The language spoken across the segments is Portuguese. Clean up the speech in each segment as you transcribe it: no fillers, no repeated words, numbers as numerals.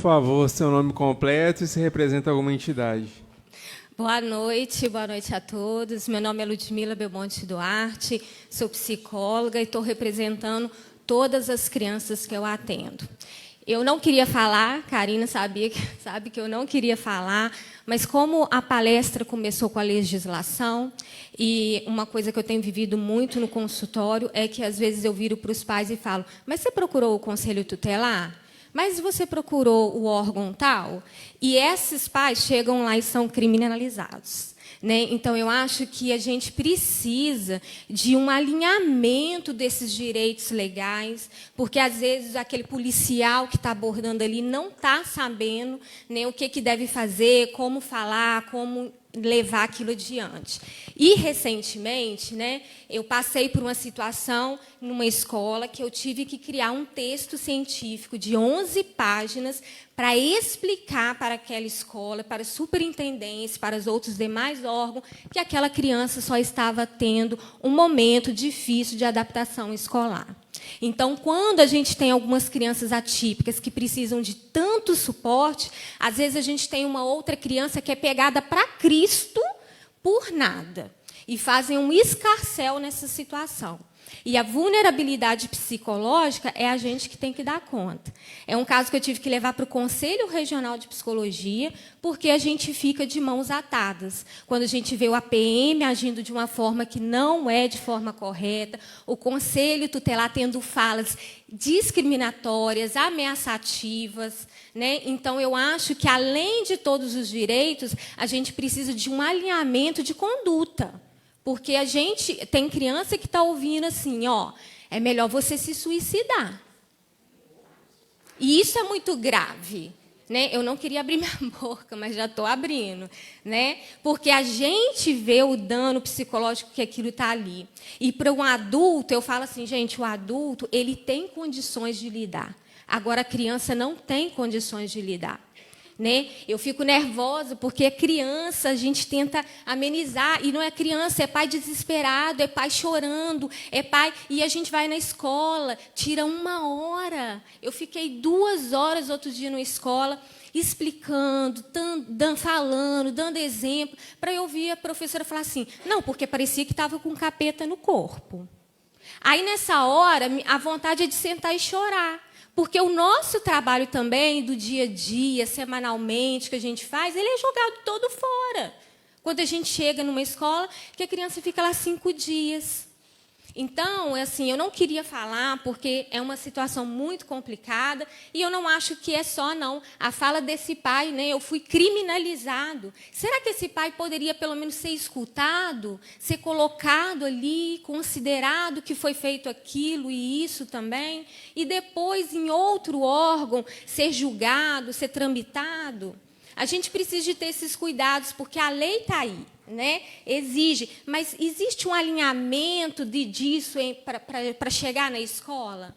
favor, seu nome completo e se representa alguma entidade. Boa noite a todos. Meu nome é Ludmila Belmonte Duarte, sou psicóloga e estou representando todas as crianças que eu atendo. Eu não queria falar, Karina sabe que eu não queria falar, mas como a palestra começou com a legislação, e uma coisa que eu tenho vivido muito no consultório é que, às vezes, eu viro para os pais e falo, mas você procurou o conselho tutelar? Mas você procurou o órgão tal? E esses pais chegam lá e são criminalizados. Né? Então, eu acho que a gente precisa de um alinhamento desses direitos legais, porque, às vezes, aquele policial que está abordando ali não está sabendo, né, o que deve fazer, como falar, como levar aquilo adiante. E, recentemente, né, eu passei por uma situação numa escola que eu tive que criar um texto científico de 11 páginas para explicar para aquela escola, para a superintendência, para os outros demais órgãos, que aquela criança só estava tendo um momento difícil de adaptação escolar. Então, quando a gente tem algumas crianças atípicas que precisam de tanto suporte, às vezes a gente tem uma outra criança que é pegada para Cristo por nada e fazem um escarcéu nessa situação. E a vulnerabilidade psicológica é a gente que tem que dar conta. É um caso que eu tive que levar para o Conselho Regional de Psicologia, porque a gente fica de mãos atadas. Quando a gente vê o APM agindo de uma forma que não é de forma correta, o Conselho Tutelar tendo falas discriminatórias, ameaçativas, né? Então, eu acho que, além de todos os direitos, a gente precisa de um alinhamento de conduta. Porque a gente tem criança que está ouvindo assim, ó, é melhor você se suicidar. E isso é muito grave. Né? Eu não queria abrir minha boca, mas já estou abrindo. Né? Porque a gente vê o dano psicológico que aquilo está ali. E para um adulto, eu falo assim, gente, o adulto ele tem condições de lidar. Agora, a criança não tem condições de lidar. Né? Eu fico nervosa porque é criança, a gente tenta amenizar, e não é criança, é pai desesperado, é pai chorando, é pai... E a gente vai na escola, tira 1 hora. Eu fiquei 2 horas outro dia na escola, explicando, falando, dando exemplo, para eu ouvir a professora falar assim, não, porque parecia que estava com um capeta no corpo. Aí, nessa hora, a vontade é de sentar e chorar. Porque o nosso trabalho também, do dia a dia, semanalmente, que a gente faz, ele é jogado todo fora. Quando a gente chega numa escola, que a criança fica lá 5 dias. Então, assim, eu não queria falar, porque é uma situação muito complicada, e eu não acho que é só, não. A fala desse pai, né, eu fui criminalizado. Será que esse pai poderia, pelo menos, ser escutado, ser colocado ali, considerado que foi feito aquilo e isso também, e depois, em outro órgão, ser julgado, ser tramitado? A gente precisa de ter esses cuidados, porque a lei está aí, né? Exige, mas existe um alinhamento disso para chegar na escola?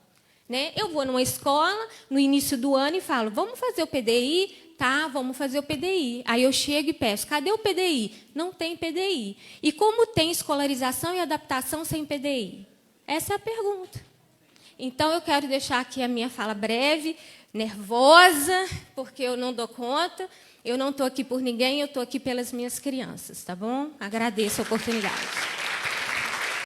Né? Eu vou numa escola, no início do ano, e falo, vamos fazer o PDI? Tá, vamos fazer o PDI. Aí eu chego e peço, cadê o PDI? Não tem PDI. E como tem escolarização e adaptação sem PDI? Essa é a pergunta. Então, eu quero deixar aqui a minha fala breve, nervosa, porque eu não dou conta. Eu não estou aqui por ninguém, eu estou aqui pelas minhas crianças, tá bom? Agradeço a oportunidade.